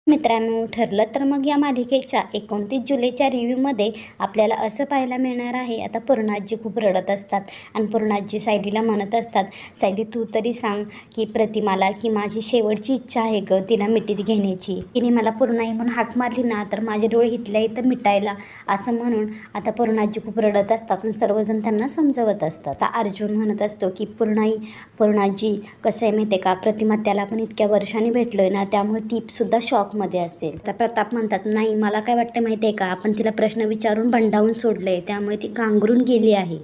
मित्रांनो, ठरलं तर मग या मालिकेच्या 29 जुलैच्या रिव्ह्यूमध्ये आपल्याला असं पाहायला मिळणार आहे. आता पूर्णाजी खूप रडत असतात आणि पूर्णाजी सायलीला म्हणत असतात, सायली तू तरी सांग की प्रतिमाला की माझी शेवटची इच्छा आहे ग तिला मिठीत घेण्याची. तिने मला पूर्णाई म्हणून हाक मारली ना तर माझे डोळे इथल्या इथं मिटायला, असं म्हणून आता पूर्णाजी खूप रडत असतात आणि सर्वजण त्यांना समजवत असतात. आता अर्जुन म्हणत असतो की पूर्णाजी कसं आहे माहिती आहे का, प्रतिमा त्याला पण इतक्या वर्षांनी भेटलोय ना त्यामुळे ती सुद्धा शॉकमध्ये असेल. तर प्रताप म्हणतात, नाही मला काय वाटतं माहिती आहे का, आपण तिला प्रश्न विचारून भंडावून सोडलंय त्यामुळे ती गांगरून गेली आहे.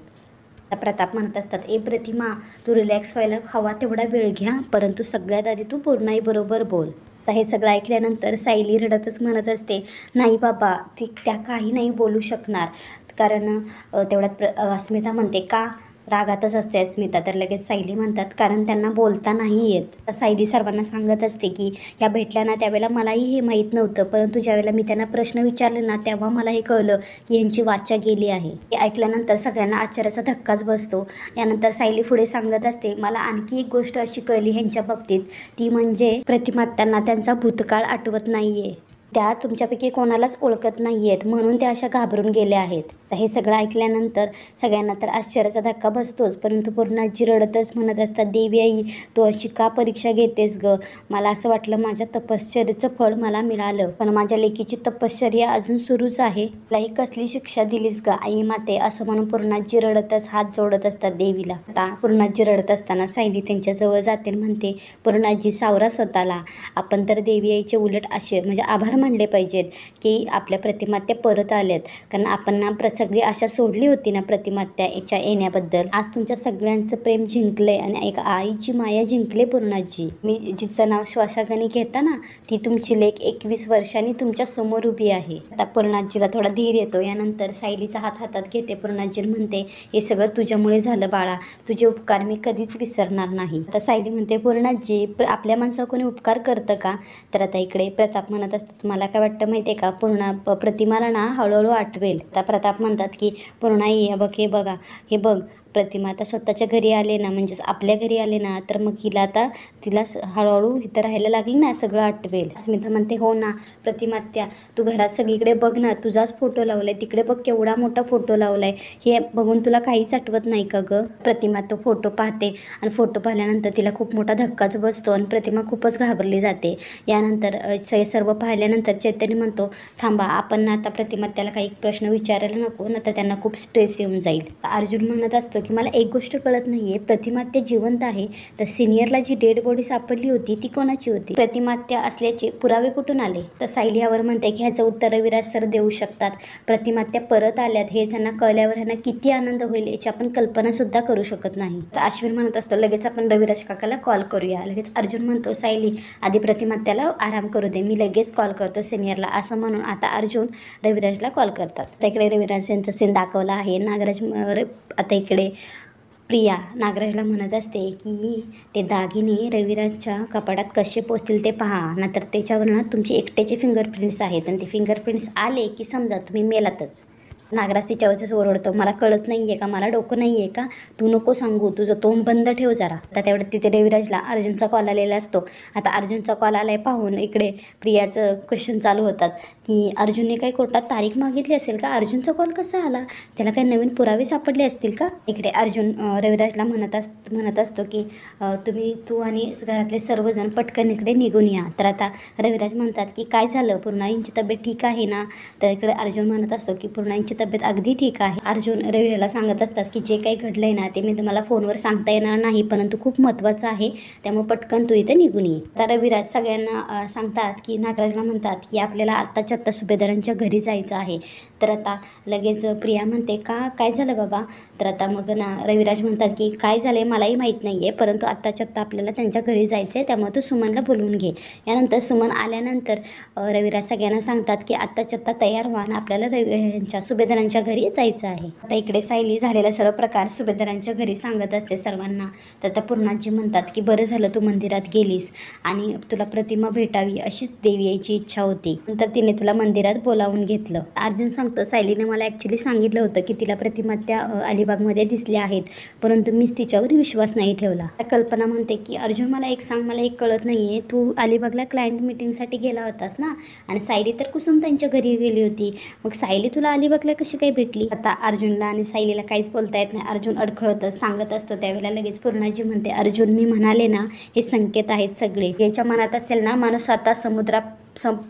प्रताप म्हणत असतात, ए प्रतिमा तू रिलॅक्स व्हायला हवा तेवढा वेळ घ्या, परंतु सगळ्यात आधी तू पूर्णाई बरोबर बोल. आता हे सगळं ऐकल्यानंतर सायली रडतच म्हणत असते, नाही बाबा त्या काही नाही बोलू शकणार. कारण तेवढ्यात अस्मिता म्हणते, का रागातच असते अस्मिता. तर लगेच सायली म्हणतात, कारण त्यांना बोलता नाही येत. सायली सर्वांना सांगत असते की ह्या भेटल्या ना त्यावेळेला मलाही हे माहीत नव्हतं, परंतु ज्यावेळेला मी त्यांना प्रश्न विचारले ना तेव्हा मला हे कळलं की यांची वाचा गेली आहे. हे ऐकल्यानंतर सगळ्यांना आश्चर्याचा धक्काच बसतो. यानंतर सायली पुढे सांगत असते, मला आणखी एक गोष्ट अशी कळली ह्यांच्या बाबतीत, ती म्हणजे प्रतिमा त्यांना त्यांचा भूतकाळ आठवत नाहीये. त्या तुमच्यापैकी कोणालाच ओळखत नाही आहेत म्हणून त्या अशा घाबरून गेल्या आहेत. तर हे सगळं ऐकल्यानंतर सगळ्यांना तर आश्चर्याचा धक्का बसतोच, परंतु पूर्णाजी रडतच म्हणत असतात, देवी आई तू अशी का परीक्षा घेतेस ग, मला असं वाटलं माझ्या तपश्चर्येचं फळ मला मिळालं, पण माझ्या लेकीची तपश्चर्या अजून सुरूच आहे, तुलाही कसली शिक्षा दिलीस ग आई माते, असं म्हणून पूर्णाजी रडतच हात जोडत असतात देवीला. आता पूर्णाजी रडत असताना सायली त्यांच्या जवळ जाते म्हणते, पूर्णाजी सावरा स्वतःला, आपण तर देवी आईचे उलट असे म्हणजे आभार मानले पाहिजेत की आपल्या प्रतिमात्या परत आल्यात, कारण आपण ना सगळी आशा सोडली होती ना प्रतिमात्या याच्या येण्याबद्दल. आज तुमच्या सगळ्यांचं प्रेम जिंकलंय आणि एक आईची माया जिंकले पूर्णाजी. मी जिचं नाव श्वासागणी घेता ना ती तुमची लेक 21 वर्षांनी तुमच्या समोर उभी आहे. आता पूर्णाजीला थोडा धीर येतो. यानंतर सायलीचा हात हातात घेते पूर्णाजी म्हणते, हे सगळं तुझ्यामुळे झालं बाळा, तुझे उपकार मी कधीच विसरणार नाही. आता सायली म्हणते, पूर्णाजी आपल्या माणसावर कोणी उपकार करतं का. तर आता इकडे प्रताप म्हणत असतात, मला काय वाटतं माहिती आहे का, प्रतिमाला ना हळूहळू आठवेल. आता प्रताप म्हणतात की पूर्णाई हे बघा हे बघ, प्रतिमा आता स्वतःच्या घरी आले ना, म्हणजेच आपल्या घरी आले ना तर मग तिला हळूहळू इथं राहायला लागली ना सगळं आठवेल. अस्मिता म्हणते, हो ना प्रतिमात्या, तू घरात सगळीकडे बघ ना, तुझाच फोटो लावलाय, तिकडे बघ केवढा मोठा फोटो लावलाय, हे बघून तुला काहीच आठवत नाही का ग. प्रतिमा तो फोटो पाहते आणि फोटो पाहिल्यानंतर तिला खूप मोठा धक्काच बसतो आणि प्रतिमा खूपच घाबरली जाते. यानंतर सर्व पाहिल्यानंतर चैतन्य म्हणतो, थांबा आपण ना आता प्रतिमात्याला काही प्रश्न विचारायला नको ना, तर त्यांना खूप स्ट्रेस येऊन जाईल. अर्जुन म्हणत असतो की मला एक गोष्ट कळत नाहीये, प्रतिमात्या जिवंत आहे तर सिनियरला जी डेड बॉडी सापडली होती ती कोणाची होती, प्रतिमात्या असल्याचे पुरावे कुठून आले. तर सायली यावर म्हणते की ह्याचं उत्तर रविराज सर देऊ शकतात. प्रतिमात्या परत आल्यात हे त्यांना कळल्यावर ह्यांना किती आनंद होईल याची आपण कल्पना सुद्धा करू शकत नाही. तर अश्विन म्हणत असतो, लगेच आपण रविराज काकाला कॉल करूया. लगेच अर्जुन म्हणतो, सायली आधी प्रतिमात्याला आराम करू दे, मी लगेच कॉल करतो सिनियरला, असं म्हणून आता अर्जुन रविराजला कॉल करतात. तर इकडे रविराज यांचा सीन दाखवला आहे. नागराज आता इकडे प्रिया नागराजला म्हणत असते की ते दागिने रविराजच्या कपाटात कसे पोचतील ते पहा, नाहीतर त्याच्यावर तुमचे एकट्याचे फिंगरप्रिंट्स आहेत आणि ते फिंगरप्रिंट्स आले की समजा तुम्ही मेलातच. नागराज तिच्यावरच ओरडतो, मला कळत नाही आहे का, मला डोकं नाही आहे का, तू नको सांगू, तुझं तोंड बंद ठेव जरा. आता तेवढं तिथे रविराजला अर्जुनचा कॉल आलेला असतो. आता अर्जुनचा कॉल आलाय पाहून इकडे प्रियाचं क्वेश्चन चालू होतात की अर्जुनने काही कोर्टात तारीख मागितली असेल का, अर्जुनचा कॉल कसा आला, त्याला काही नवीन पुरावे सापडले असतील का. इकडे अर्जुन रविराजला म्हणत असतो की तू आणि घरातले सर्वजण पटकन इकडे निघून या. तर आता रविराज म्हणतात की काय झालं, पूर्णाईंची तब्येत ठीक आहे ना. तर इकडे अर्जुन म्हणत असतो की पूर्णाईंची तब्येत अगदी ठीक आहे. अर्जुन रविराजला सांगत असतात की जे काही घडलंय ना ते मी तुम्हाला फोनवर सांगता येणार नाही, परंतु खूप महत्त्वाचं आहे, त्यामुळे पटकन तू इथे निघून ये. तर रविराज सगळ्यांना सांगतात की नागराजला म्हणतात की आपल्याला आत्ताच्या आत्ता सुभेदारांच्या घरी जायचं आहे. तर आता लगेच प्रिया म्हणते, काय झालं बाबा. तर आता मग ना रविराज म्हणतात की काय झालं मलाही माहीत नाही आहे, परंतु आत्ताच्या आत्ता आपल्याला त्यांच्या घरी जायचं आहे, त्यामुळे तू सुमनला बोलवून घे. यानंतर सुमन आल्यानंतर रविराज सगळ्यांना सांगतात की आत्ताच्या आत्ता तयार व्हा आणि आपल्याला यांच्या सुभेदार सुभेदारांच्या घरी जायचं आहे. आता इकडे सायली झालेला सर्व प्रकार सुभेदारांच्या घरी सांगत असते सर्वांना. तर त्या पूर्णाजी म्हणतात की बरं झालं तू मंदिरात गेलीस आणि तुला प्रतिमा भेटावी अशीच देवी यायची इच्छा होती. नंतर तिने तुला मंदिरात बोलावून घेतलं. अर्जुन सांगतो सायलीने मला ॲक्च्युली सांगितलं होतं की तिला प्रतिमा त्या अलिबागमध्ये दिसल्या आहेत, परंतु मीच तिच्यावर विश्वास नाही ठेवला. कल्पना म्हणते की अर्जुन मला एक सांग, मला एक कळत नाही आहे, तू अलिबागला क्लायंट मीटिंगसाठी गेला होतास ना आणि सायली तर कुसुम त्यांच्या घरी गेली होती, मग सायली तुला अलिबागला कशी काही भेटली? आता अर्जुनला आणि सायलीला काहीच बोलता येत नाही. अर्जुन अडखळतच सांगत असतो. त्यावेळेला लगेच पूर्णाजी म्हणते अर्जुन मी म्हणाले ना हे संकेत आहेत सगळे. याच्या मनात असेल ना माणूस आता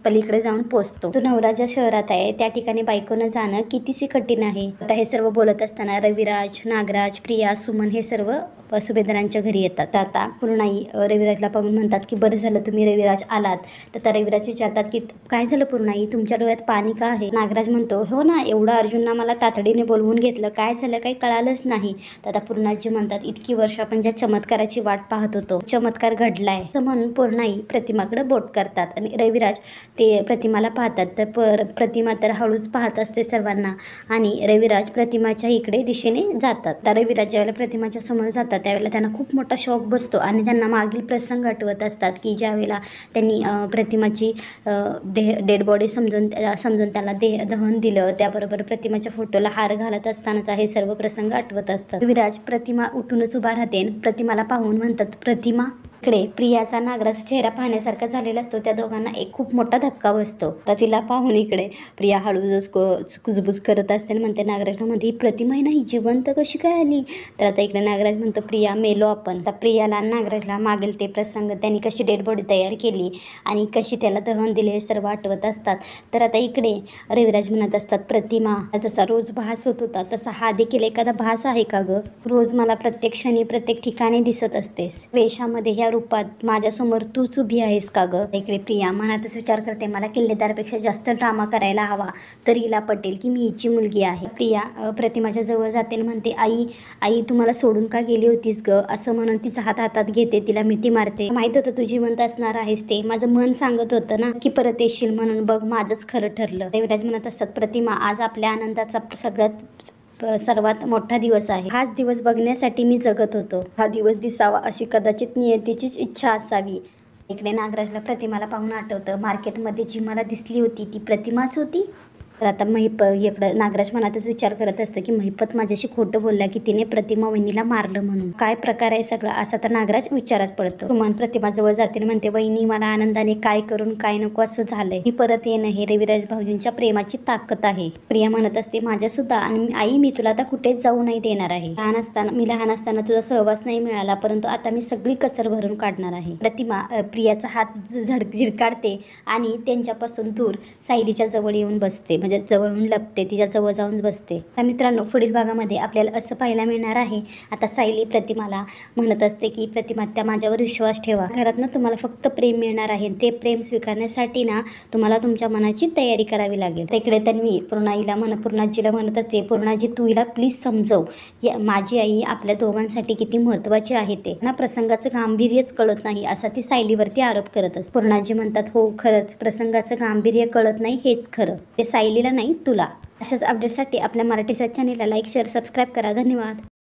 पलीकडे जाऊन पोचतो. तो नवरा ज्या शहरात आहे त्या ठिकाणी बायकोनं जाणं कितीशी कठीण आहे. आता हे सर्व बोलत असताना रविराज, नागराज, प्रिया, सुमन हे सर्व सुभेदारांच्या घरी येतात. आता पूर्णाई रविराजला बघून म्हणतात की बरं झालं तुम्ही रविराज आलात. तर त्या रविराज विचारतात की काय झालं पूर्णाई, तुमच्या डोळ्यात पाणी का आहे? नागराज म्हणतो हो ना, एवढं अर्जुनना मला तातडीने बोलवून घेतलं, काय झालं काही कळालंच नाही. तर आता पूर्णाजी म्हणतात इतकी वर्ष आपण ज्या चमत्काराची वाट पाहत होतो चमत्कार घडलाय असं म्हणून पूर्णाई प्रतिमाकडे बोट करतात आणि रविराज ते प्रतिमाला पाहतात. तर प्रतिमा तर हळूच पाहत असते सर्वांना आणि रविराज प्रतिमाच्या इकडे दिशेने जातात. तर रविराज ज्यावेळेला प्रतिमाच्या समोर जातात त्यावेळेला त्यांना खूप मोठा शॉक बसतो आणि त्यांना मागील प्रसंग आठवत असतात की ज्यावेळेला त्यांनी प्रतिमाची डेड बॉडी समजून त्याला दहन दिलं, त्याबरोबर प्रतिमाच्या फोटोला हार घालत असतानाचा हे सर्व प्रसंग आठवत असतात. रविराज प्रतिमा उठूनच उभा राहते. प्रतिमाला पाहून म्हणतात प्रतिमा. इकडे प्रियाचा नागराचा चेहरा पाहण्यासारखा झालेला असतो. त्या दोघांना एक खूप मोठा धक्का बसतो. तर तिला पाहून इकडे प्रिया हळूच कुजबुज करत असते आणि म्हणते नागराजला म्हणते ही प्रतिमा आहे ना, ही जिवंत कशी काय आली? तर आता इकडे नागराज म्हणतो प्रिया मेलो आपण. तर प्रियाला नागराजला मागेल ते प्रसंग, त्यांनी कशी डेड बॉडी तयार केली आणि कशी त्याला दहन दिले हे सर्व आठवत असतात. तर आता इकडे रविराज म्हणत असतात प्रतिमा जसा रोज भास होत होता तसा हा देखील एखादा भास आहे का गं? रोज मला प्रत्येक क्षणी प्रत्येक ठिकाणी दिसत असतेस, वेशामध्ये ह्या रूपात माझ्यासमोर तूच उभी आहेस का गं? इकडे प्रिया मनातच विचार करते मला किल्लेदारपेक्षा जास्त ड्रामा करायला हवा तर हिला पटेल की मी हिची मुलगी आहे. प्रिया प्रतिमाच्या जवळ जाते आणि म्हणते आई तू मला सोडून का गेली होतीस ग? असं म्हणून तिचा हात हातात घेते, तिला मिठी मारते. माहित होतं तू जिवंत असणार आहेस, ते माझं मन सांगत होतं ना की परत येशील म्हणून, बघ माझंच खरं ठरलं. रविराज म्हणत असतात प्रतिमा आज आपल्या आनंदाचा सर्वात मोठा दिवस आहे. हाच दिवस बघण्यासाठी मी जगत होतो. हा दिवस दिसावा अशी कदाचित नियतीचीच इच्छा असावी. इकडे नागराजला प्रतिमाला पाहून आठवतं मार्केटमध्ये जी मला दिसली होती ती प्रतिमाच होती. तर आता इकडं नागराज मनातच विचार करत असतो की महिपत माझ्याशी खोटं बोलला की तिने प्रतिमा वहिनीला मारलं म्हणून. काय प्रकार आहे सगळा असा तर नागराज विचारात पडतो. सुमन प्रतिमाजवळ जाते म्हणते वहिनी मला आनंदाने काय करून काय नको असं झालंय, मी परत येणं हे रविराज भाऊजींच्या प्रेमाची ताकद आहे. प्रिया म्हणत असते माझ्या सुद्धा, आणि आई मी तुला आता कुठेच जाऊ नाही देणार आहे. लहान असताना तुझा सहवास नाही मिळाला, परंतु आता मी सगळी कसर भरून काढणार आहे. प्रतिमा प्रियाचा हात झिडकाडते आणि त्यांच्यापासून दूर सायलीच्या जवळ येऊन बसते, जवळून लपते, तिच्या जवळ जाऊन बसते. तर मित्रांनो पुढील भागामध्ये आपल्याला असं पाहायला मिळणार आहे. आता सायली प्रतिमाला म्हणत असते की प्रतिमा त्या माझ्यावर विश्वास ठेवा, घरात ना तुम्हाला फक्त प्रेम मिळणार आहे, ते प्रेम स्वीकारण्यासाठी ना तुम्हाला तुमच्या मनाची तयारी करावी लागेल. तर इकडे तन्वी पूर्णाजीला म्हणत असते पूर्णाजी तू हिला प्लीज समजव की माझी आई आपल्या दोघांसाठी किती महत्त्वाची आहे, ते ना प्रसंगाचं गांभीर्यच कळत नाही असा ती सायलीवरती आरोप करत असते. पूर्णाजी म्हणतात हो खरंच प्रसंगाचं गांभीर्य कळत नाही हेच खरं, ते सायलीला नाही तुला. अशाच अपडेटसाठी आपल्या मराठी चॅनलला लाईक शेअर सबस्क्राईब करा. धन्यवाद.